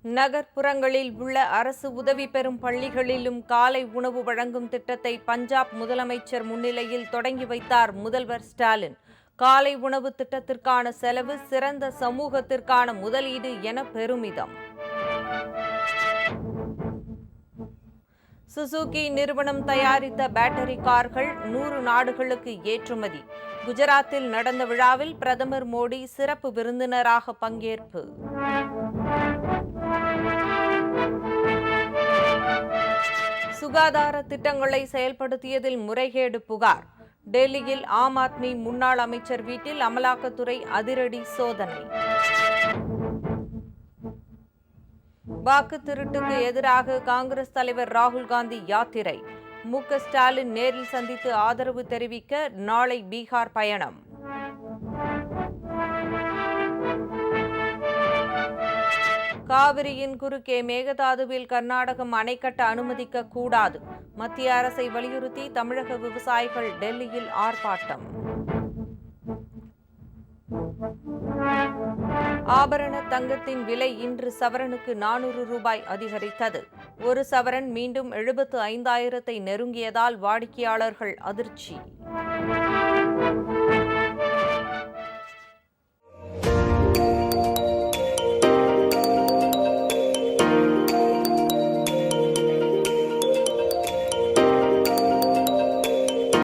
நகர்ப்புறங்களில் உள்ள அரசு உதவி பெறும் பள்ளிகளிலும் காலை உணவு வழங்கும் திட்டத்தை பஞ்சாப் முதலமைச்சர் முன்னிலையில் தொடங்கி வைத்தார் முதல்வர் ஸ்டாலின். காலை உணவு திட்டத்திற்கான செலவு சிறந்த சமூகத்திற்கான முதலீடு என பெருமிதம். சுசுகி நிறுவனம் தயாரித்த பேட்டரி கார்கள் 100 நாடுகளுக்கு ஏற்றுமதி. குஜராத்தில் நடந்த விழாவில் பிரதமர் மோடி சிறப்பு விருந்தினராக பங்கேற்பு. சுகாதார திட்டங்களை செயல்படுத்தியதில் முறைகேடு புகார். டெல்லியில் ஆம் ஆத்மி முன்னாள் அமைச்சர் வீட்டில் அமலாக்கத்துறை அதிரடி சோதனை. வாக்கு திருட்டுக்கு எதிராக காங்கிரஸ் தலைவர் ராகுல் காந்தி யாத்திரை. மு.க. ஸ்டாலின் நேரில் சந்தித்து ஆதரவு தெரிவிக்க நாளை பீகார் பயணம். காவிரியின் குறுக்கே மேகதாதுவில் கர்நாடகம் அணை கட்ட அனுமதிக்க கூடாது. மத்திய அரசை வலியுறுத்தி தமிழக விவசாயிகள் டெல்லியில் ஆர்ப்பாட்டம். ஆபரண தங்கத்தின் விலை இன்று சவரனுக்கு 400 ரூபாய் அதிகரித்தது. ஒரு சவரன் மீண்டும் 75,000 நெருங்கியதால் வாடிக்கையாளர்கள் அதிர்ச்சி.